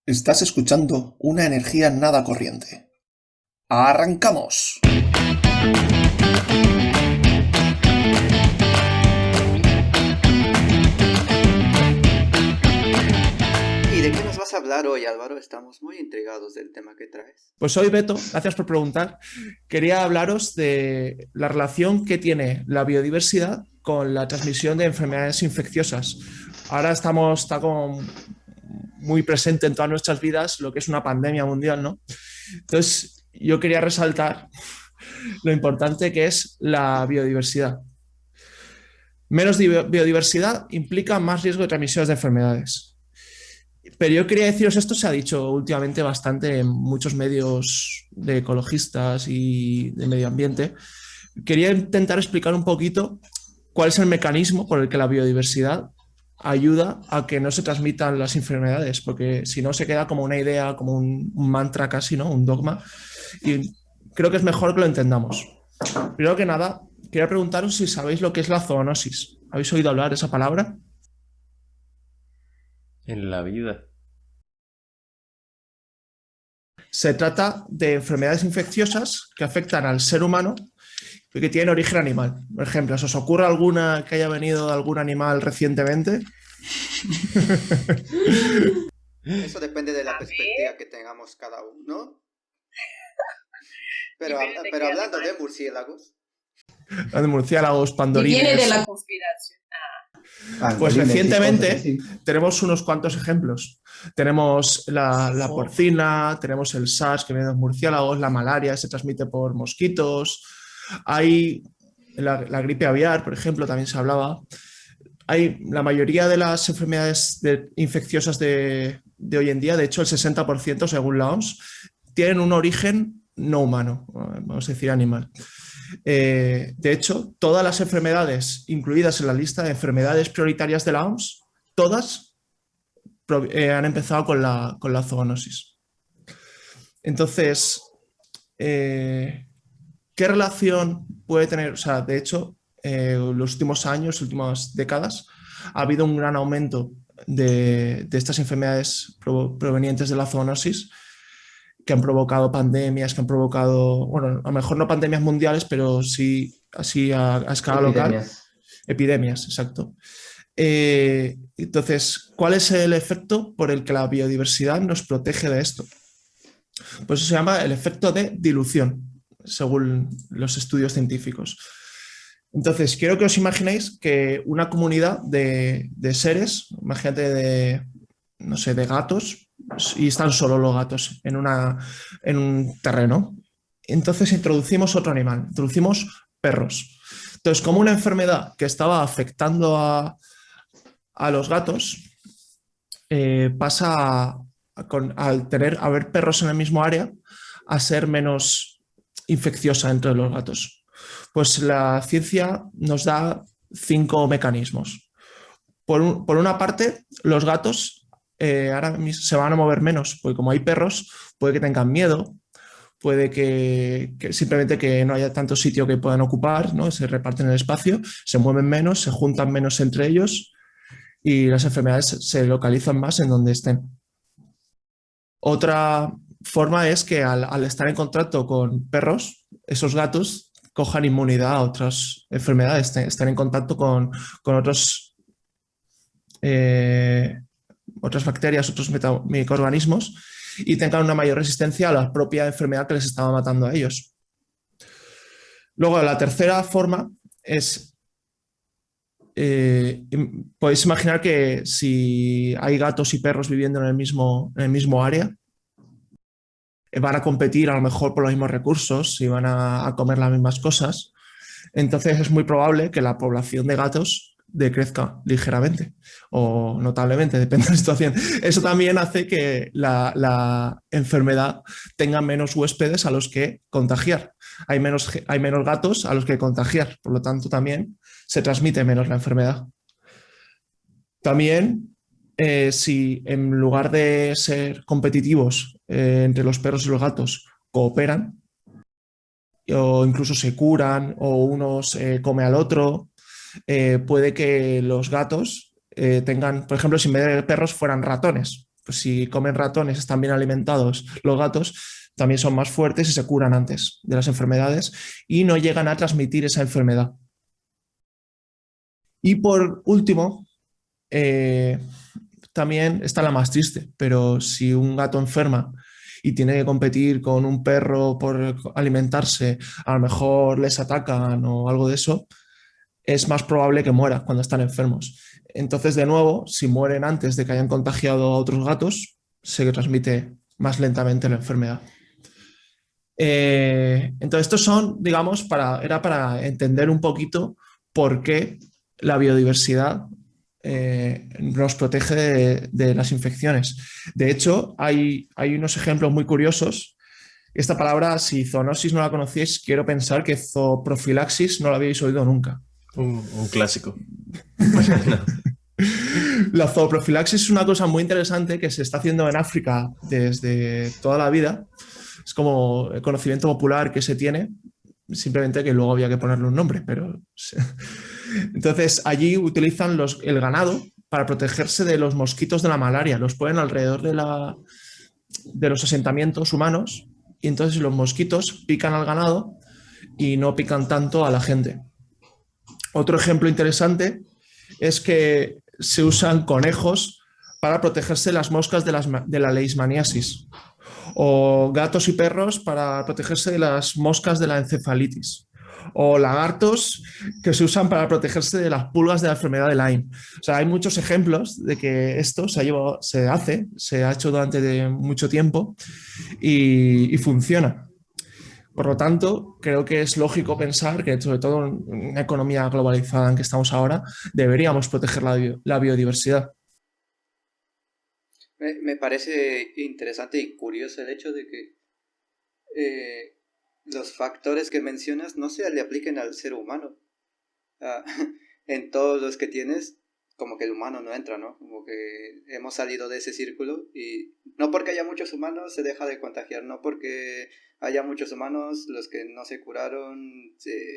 Estás escuchando una energía nada corriente. ¡Arrancamos! ¿Y de qué nos vas a hablar hoy, Álvaro? Estamos muy intrigados del tema que traes. Pues soy Beto, gracias por preguntar. Quería hablaros de la relación que tiene la biodiversidad con la transmisión de enfermedades infecciosas. Ahora está como muy presente en todas nuestras vidas lo que es una pandemia mundial, ¿no? Entonces, yo quería resaltar lo importante que es la biodiversidad. Menos biodiversidad implica más riesgo de transmisiones de enfermedades. Pero yo quería deciros, esto se ha dicho últimamente bastante en muchos medios de ecologistas y de medio ambiente. Quería intentar explicar un poquito cuál es el mecanismo por el que la biodiversidad ayuda a que no se transmitan las enfermedades, porque si no se queda como una idea, como un mantra casi, ¿no? Un dogma. Y creo que es mejor que lo entendamos. Primero que nada, quería preguntaros si sabéis lo que es la zoonosis. ¿Habéis oído hablar de esa palabra? En la vida. Se trata de enfermedades infecciosas que afectan al ser humano y que tienen origen animal. Por ejemplo, ¿se os ocurre alguna que haya venido de algún animal recientemente? Eso depende de la A perspectiva ver, que tengamos cada uno. depende de Pero qué hablando de animal. murciélagos, De murciélagos, Y viene de pandorines. la conspiración. Pues Pangolines y cosas recientemente así. tenemos unos cuantos ejemplos. Tenemos la porcina, tenemos el SARS que viene de los murciélagos, la malaria se transmite por mosquitos, hay la gripe aviar, por ejemplo, también se hablaba. Hay la mayoría de las enfermedades infecciosas de hoy en día, de hecho el 60% según la OMS, tienen un origen no humano, vamos a decir animal. De hecho, todas las enfermedades incluidas en la lista de enfermedades prioritarias de la OMS, todas han empezado con la zoonosis. Entonces, ¿qué relación puede tener? O sea, de hecho, los últimos años, últimas décadas, ha habido un gran aumento de estas enfermedades provenientes de la zoonosis que han provocado pandemias, que han provocado, bueno, a lo mejor no pandemias mundiales, pero sí así a escala local, Epidemias. epidemias, exacto. Entonces, ¿cuál es el efecto por el que la biodiversidad nos protege de esto? Pues eso se llama el efecto de dilución, según los estudios científicos. Entonces, quiero que os imaginéis que una comunidad de seres, imagínate de, no sé, de gatos, y están solo los gatos en un terreno. Entonces introducimos otro animal, introducimos perros. Entonces, como una enfermedad que estaba afectando a los gatos, pasa al haber perros en el mismo área a ser menos infecciosa entre los gatos. Pues la ciencia nos da 5 mecanismos. Por una parte, los gatos ahora se van a mover menos, porque como hay perros, puede que tengan miedo, puede que simplemente que no haya tanto sitio que puedan ocupar, ¿no? Se reparten el espacio, se mueven menos, se juntan menos entre ellos y las enfermedades se localizan más en donde estén. Otra forma es que al estar en contacto con perros, esos gatos cojan inmunidad a otras enfermedades, estén en contacto con eh, otras bacterias, otros microorganismos y tengan una mayor resistencia a la propia enfermedad que les estaba matando a ellos. Luego, la tercera forma es, podéis imaginar que si hay gatos y perros viviendo en el mismo área, van a competir a lo mejor por los mismos recursos y van a comer las mismas cosas. Entonces es muy probable que la población de gatos decrezca ligeramente o notablemente, depende de la situación. Eso también hace que la enfermedad tenga menos huéspedes a los que contagiar. Hay menos gatos a los que contagiar, por lo tanto también se transmite menos la enfermedad. También, si en lugar de ser competitivos entre los perros y los gatos, cooperan o incluso se curan o uno se come al otro, puede que los gatos tengan, por ejemplo, si en vez de perros fueran ratones, pues si comen ratones, están bien alimentados los gatos, también son más fuertes y se curan antes de las enfermedades y no llegan a transmitir esa enfermedad. Y por último, también está la más triste, pero si un gato enferma y tiene que competir con un perro por alimentarse, a lo mejor les atacan o algo de eso, es más probable que muera cuando están enfermos. Entonces, de nuevo, si mueren antes de que hayan contagiado a otros gatos, se transmite más lentamente la enfermedad. Entonces, estos son, digamos, era para entender un poquito por qué la biodiversidad nos protege de las infecciones. De hecho, hay unos ejemplos muy curiosos. Esta palabra, si zoonosis no la conocéis, quiero pensar que zooprofilaxis no la habéis oído nunca. Un clásico. La zooprofilaxis es una cosa muy interesante que se está haciendo en África desde toda la vida. Es como el conocimiento popular que se tiene, simplemente que luego había que ponerle un nombre, pero... Entonces, allí utilizan el ganado para protegerse de los mosquitos de la malaria. Los ponen alrededor de los asentamientos humanos y entonces los mosquitos pican al ganado y no pican tanto a la gente. Otro ejemplo interesante es que se usan conejos para protegerse de las moscas de la leishmaniasis o gatos y perros para protegerse de las moscas de la encefalitis o lagartos que se usan para protegerse de las pulgas de la enfermedad de Lyme. O sea, hay muchos ejemplos de que esto se ha hecho durante mucho tiempo y funciona. Por lo tanto, creo que es lógico pensar que, sobre todo en una economía globalizada en que estamos ahora, deberíamos proteger la biodiversidad. Me parece interesante y curioso el hecho de que los factores que mencionas no se le apliquen al ser humano. Ah, en todos los que tienes, como que el humano no entra, ¿no? Como que hemos salido de ese círculo y no porque haya muchos humanos se deja de contagiar, no porque haya muchos humanos, los que no se curaron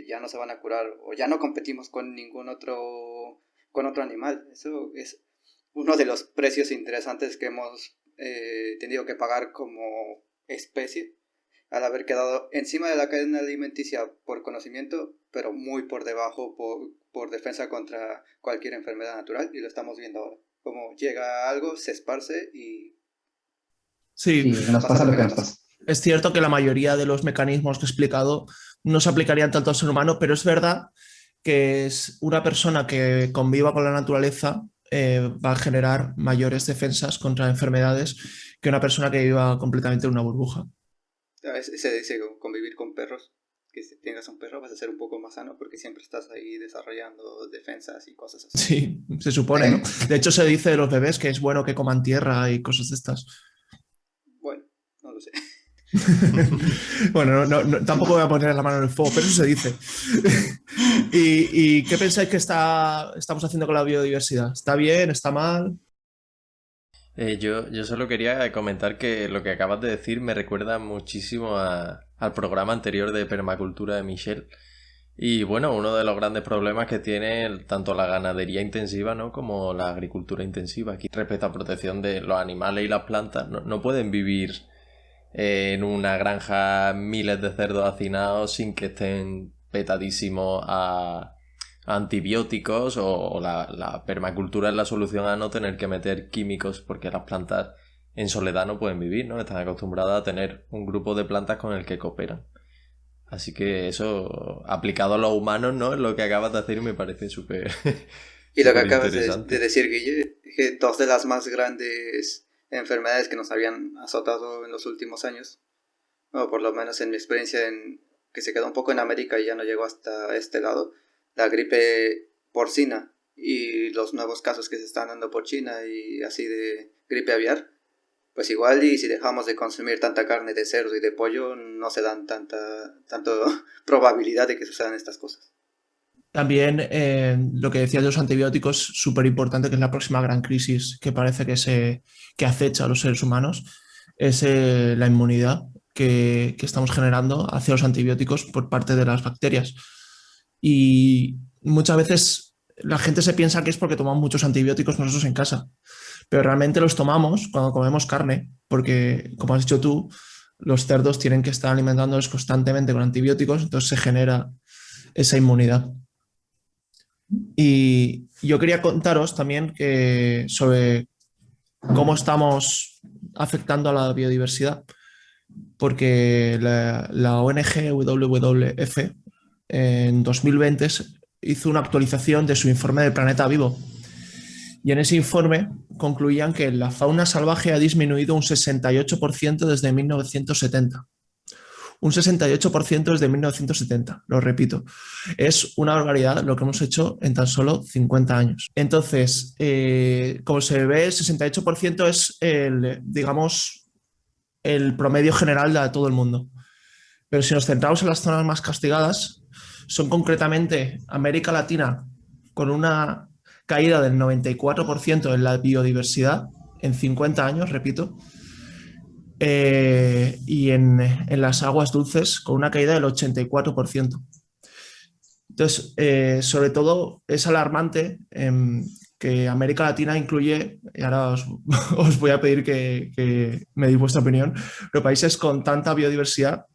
ya no se van a curar o ya no competimos con con otro animal. Eso es uno de los precios interesantes que hemos tenido que pagar como especie al haber quedado encima de la cadena alimenticia por conocimiento, pero muy por debajo por defensa contra cualquier enfermedad natural, y lo estamos viendo ahora. Como llega algo, se esparce y... Sí, nos pasa lo que nos pasa. Es cierto que la mayoría de los mecanismos que he explicado no se aplicarían tanto al ser humano, pero es verdad que es una persona que conviva con la naturaleza va a generar mayores defensas contra enfermedades que una persona que viva completamente en una burbuja. Se dice convivir con perros, que si tengas un perro vas a ser un poco más sano porque siempre estás ahí desarrollando defensas y cosas así. Sí, se supone, ¿no? De hecho, se dice de los bebés que es bueno que coman tierra y cosas de estas. Bueno, no lo sé. Bueno, tampoco voy a poner la mano en el fuego, pero eso se dice. ¿Y qué pensáis que estamos haciendo con la biodiversidad? ¿Está bien? ¿Está mal? Yo solo quería comentar que lo que acabas de decir me recuerda muchísimo al programa anterior de permacultura de Michel. Y bueno, uno de los grandes problemas que tiene tanto la ganadería intensiva, ¿no?, como la agricultura intensiva aquí respecto a protección de los animales y las plantas, no pueden vivir en una granja miles de cerdos hacinados sin que estén petadísimos a antibióticos o la permacultura es la solución a no tener que meter químicos porque las plantas en soledad no pueden vivir, ¿no? Están acostumbradas a tener un grupo de plantas con el que cooperan. Así que eso, aplicado a los humanos, ¿no?, es lo que acabas de hacer y me parece súper Y lo que acabas de decir, Guille, que dos de las más grandes enfermedades que nos habían azotado en los últimos años, o por lo menos en mi experiencia que se quedó un poco en América y ya no llegó hasta este lado, la gripe porcina y los nuevos casos que se están dando por China y así de gripe aviar, pues igual y si dejamos de consumir tanta carne de cerdo y de pollo no se dan tanta probabilidad de que sucedan estas cosas. También lo que decía de los antibióticos, súper importante, que es la próxima gran crisis que parece que acecha a los seres humanos, es la inmunidad que estamos generando hacia los antibióticos por parte de las bacterias. Y muchas veces la gente se piensa que es porque tomamos muchos antibióticos nosotros en casa, pero realmente los tomamos cuando comemos carne, porque, como has dicho tú, los cerdos tienen que estar alimentándolos constantemente con antibióticos, entonces se genera esa inmunidad. Y yo quería contaros también sobre cómo estamos afectando a la biodiversidad, porque la ONG WWF en 2020 hizo una actualización de su informe del planeta vivo. Y en ese informe concluían que la fauna salvaje ha disminuido un 68% desde 1970. Un 68% desde 1970, lo repito. Es una barbaridad lo que hemos hecho en tan solo 50 años. Entonces, como se ve, el 68% es digamos, el promedio general de todo el mundo. Pero si nos centramos en las zonas más castigadas, son concretamente América Latina, con una caída del 94% en la biodiversidad en 50 años, repito, y en las aguas dulces con una caída del 84%. Entonces, sobre todo es alarmante que América Latina incluye, y ahora os voy a pedir que me deis vuestra opinión, pero países con tanta biodiversidad,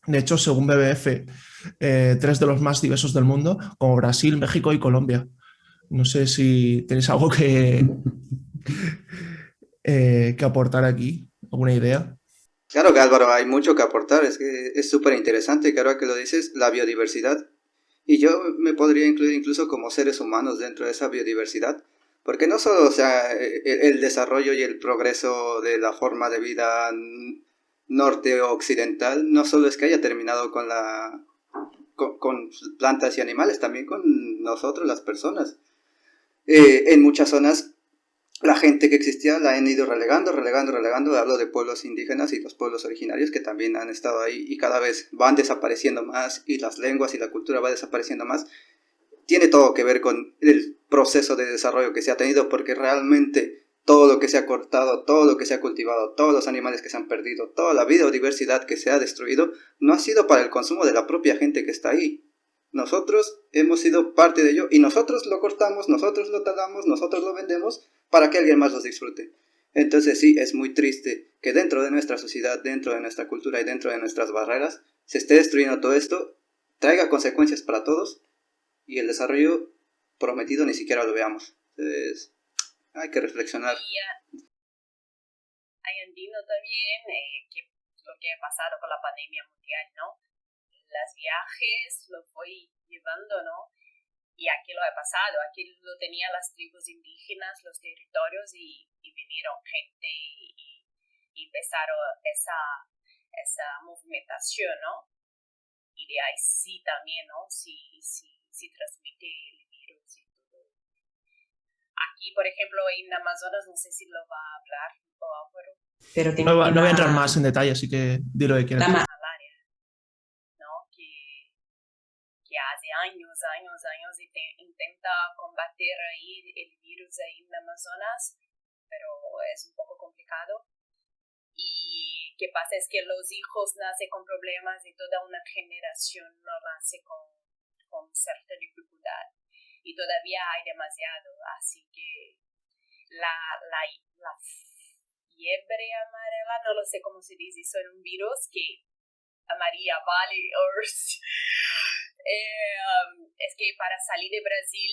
de hecho, según BBF, tres de los más diversos del mundo, como Brasil, México y Colombia. No sé si tenéis algo que aportar aquí, alguna idea. Claro que Álvaro, hay mucho que aportar, es que es súper interesante que ahora que lo dices, la biodiversidad. Y yo me podría incluir incluso como seres humanos dentro de esa biodiversidad, porque no solo, o sea, el desarrollo y el progreso de la forma de vida norte o occidental, no solo es que haya terminado con plantas y animales, también con nosotros, las personas. En muchas zonas la gente que existía la han ido relegando. Hablo de pueblos indígenas y los pueblos originarios que también han estado ahí y cada vez van desapareciendo más y las lenguas y la cultura va desapareciendo más. Tiene todo que ver con el proceso de desarrollo que se ha tenido, porque realmente todo lo que se ha cortado, todo lo que se ha cultivado, todos los animales que se han perdido, toda la biodiversidad que se ha destruido, no ha sido para el consumo de la propia gente que está ahí. Nosotros hemos sido parte de ello y nosotros lo cortamos, nosotros lo talamos, nosotros lo vendemos para que alguien más los disfrute. Entonces sí, es muy triste que dentro de nuestra sociedad, dentro de nuestra cultura y dentro de nuestras barreras se esté destruyendo todo esto, traiga consecuencias para todos y el desarrollo prometido ni siquiera lo veamos. Entonces hay que reflexionar. Y ahí entiendo también que lo que ha pasado con la pandemia mundial, ¿no? Las viajes lo fue llevando, ¿no? Y aquí lo ha pasado, aquí lo tenían las tribus indígenas, los territorios y vinieron gente y empezaron esa movimentación, ¿no? Y de ahí sí también, ¿no? Sí transmite el virus y todo. Aquí, por ejemplo, en Amazonas, no sé si lo va a hablar o Álvaro. Pero no voy a entrar más en detalle, así que dilo que quieras. Malaria, ¿no? Que hace años intenta combater ahí el virus ahí en Amazonas, pero es un poco complicado. Y qué pasa es que los hijos nacen con problemas y toda una generación no nace con cierta dificultad. Y todavía hay demasiado, así que la fiebre amarela, no lo sé cómo se dice, son un virus que amarilla, vale, es que para salir de Brasil,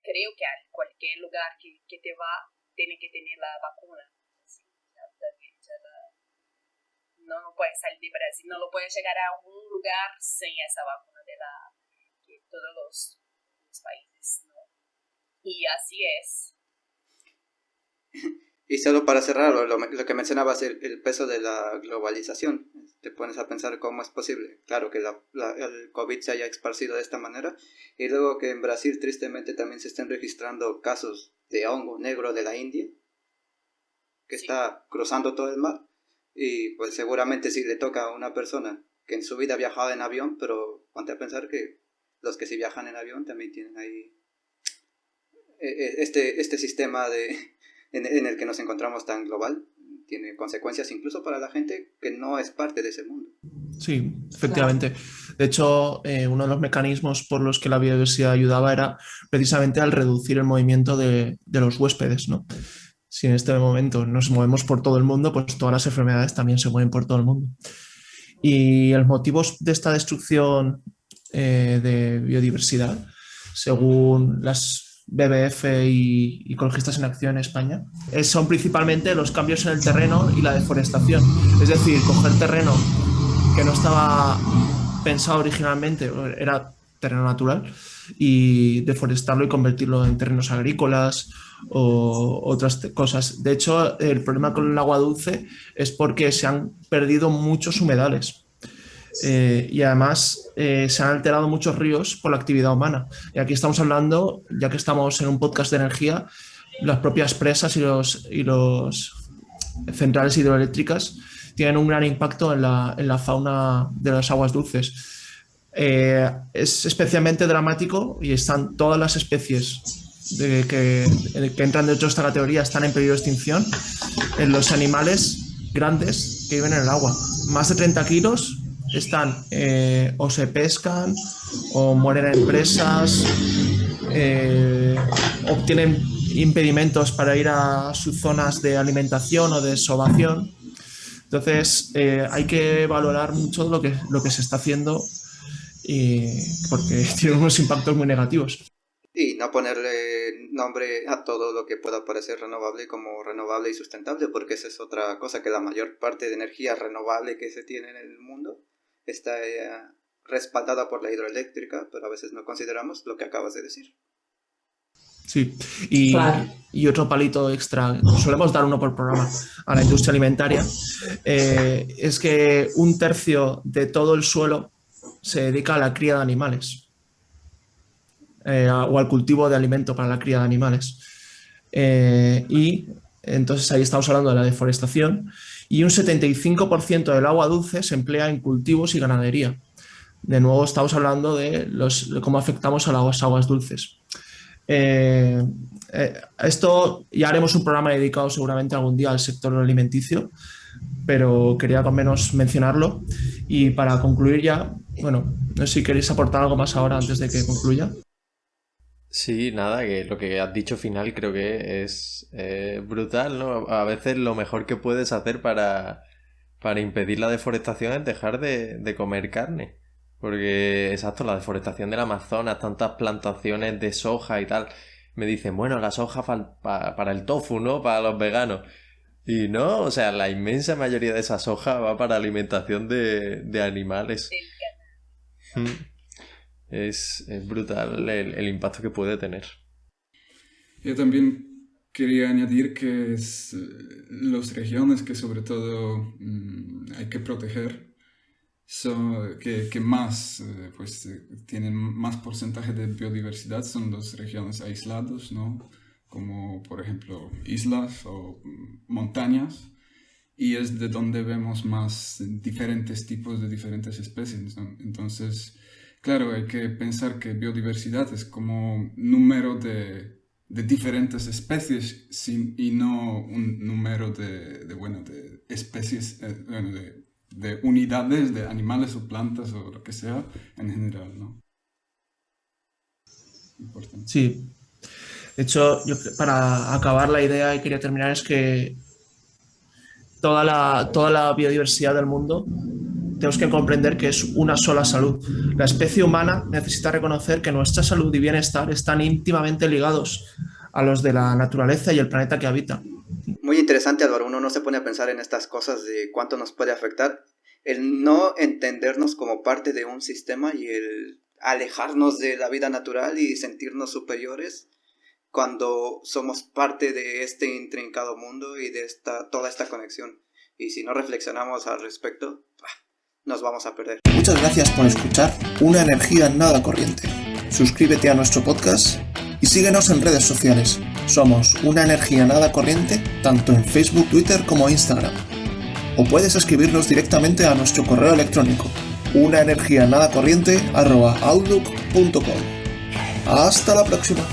creo que a cualquier lugar que te va, tiene que tener la vacuna. Sí, no puedes salir de Brasil, no lo puedes llegar a un lugar sin esa vacuna de todos los países, ¿no? Y así es. Y solo para cerrar, lo que mencionabas, el peso de la globalización. Te pones a pensar cómo es posible. Claro que el COVID se haya esparcido de esta manera. Y luego que en Brasil tristemente también se estén registrando casos de hongo negro de la India, que está cruzando todo el mar. Y pues seguramente sí le toca a una persona que en su vida ha viajado en avión, pero ponte a pensar que los que sí viajan en avión también tienen ahí este sistema en el que nos encontramos tan global, tiene consecuencias incluso para la gente que no es parte de ese mundo. Sí, efectivamente. De hecho, uno de los mecanismos por los que la biodiversidad ayudaba era precisamente al reducir el movimiento de los huéspedes, ¿no? Si en este momento nos movemos por todo el mundo, pues todas las enfermedades también se mueven por todo el mundo. Y los motivos de esta destrucción de biodiversidad, según las BBF y Ecologistas en Acción en España, son principalmente los cambios en el terreno y la deforestación. Es decir, coger terreno que no estaba pensado originalmente, era terreno natural, y deforestarlo y convertirlo en terrenos agrícolas o otras cosas. De hecho, el problema con el agua dulce es porque se han perdido muchos humedales. Y además se han alterado muchos ríos por la actividad humana. Y aquí estamos hablando, ya que estamos en un podcast de energía, las propias presas y los centrales hidroeléctricas tienen un gran impacto en la fauna de las aguas dulces. Es especialmente dramático y están todas las especies que entran dentro de esta categoría, están en peligro de extinción en los animales grandes que viven en el agua. Más de 30 kilos están o se pescan o mueren en presas, obtienen impedimentos para ir a sus zonas de alimentación o de desovación. Entonces hay que valorar mucho lo que se está haciendo porque tiene unos impactos muy negativos. Y no ponerle nombre a todo lo que pueda parecer renovable como renovable y sustentable, porque esa es otra cosa, que la mayor parte de energía renovable que se tiene en el mundo está respaldada por la hidroeléctrica, pero a veces no consideramos lo que acabas de decir. Sí, y otro palito extra, solemos dar uno por programa a la industria alimentaria, es que 1/3 de todo el suelo se dedica a la cría de animales o al cultivo de alimento para la cría de animales. Y entonces ahí estamos hablando de la deforestación, y un 75% del agua dulce se emplea en cultivos y ganadería. De nuevo estamos hablando de cómo afectamos a las aguas dulces. Esto ya haremos un programa dedicado seguramente algún día al sector alimenticio, pero quería al menos mencionarlo. Y para concluir ya, bueno, no sé si queréis aportar algo más ahora antes de que concluya. Sí, nada, que lo que has dicho final creo que es brutal, ¿no? A veces lo mejor que puedes hacer para impedir la deforestación es dejar de comer carne. Porque, exacto, la deforestación del Amazonas, tantas plantaciones de soja y tal, me dicen, bueno, la soja para el tofu, ¿no? Para los veganos. Y no, o sea, la inmensa mayoría de esa soja va para alimentación de animales. Es brutal el impacto que puede tener. Yo también quería añadir que las regiones que sobre todo hay que proteger son que más tienen más porcentaje de biodiversidad son las regiones aisladas, ¿no? Como por ejemplo islas o montañas, y es de donde vemos más diferentes tipos de diferentes especies, ¿no? Entonces, claro, hay que pensar que biodiversidad es como número de diferentes especies y no un número de especies, de unidades de animales o plantas o lo que sea en general, ¿no? Importante. Sí. De hecho, yo para acabar la idea y quería terminar es que toda la biodiversidad del mundo tenemos que comprender que es una sola salud. La especie humana necesita reconocer que nuestra salud y bienestar están íntimamente ligados a los de la naturaleza y el planeta que habita. Muy interesante, Álvaro. Uno no se pone a pensar en estas cosas de cuánto nos puede afectar. El no entendernos como parte de un sistema y el alejarnos de la vida natural y sentirnos superiores cuando somos parte de este intrincado mundo y de toda esta conexión. Y si no reflexionamos al respecto, nos vamos a perder. Muchas gracias por escuchar Una energía nada corriente. Suscríbete a nuestro podcast y síguenos en redes sociales. Somos Una energía nada corriente tanto en Facebook, Twitter como Instagram. O puedes escribirnos directamente a nuestro correo electrónico unaenergianadacorriente@outlook.com. Hasta la próxima.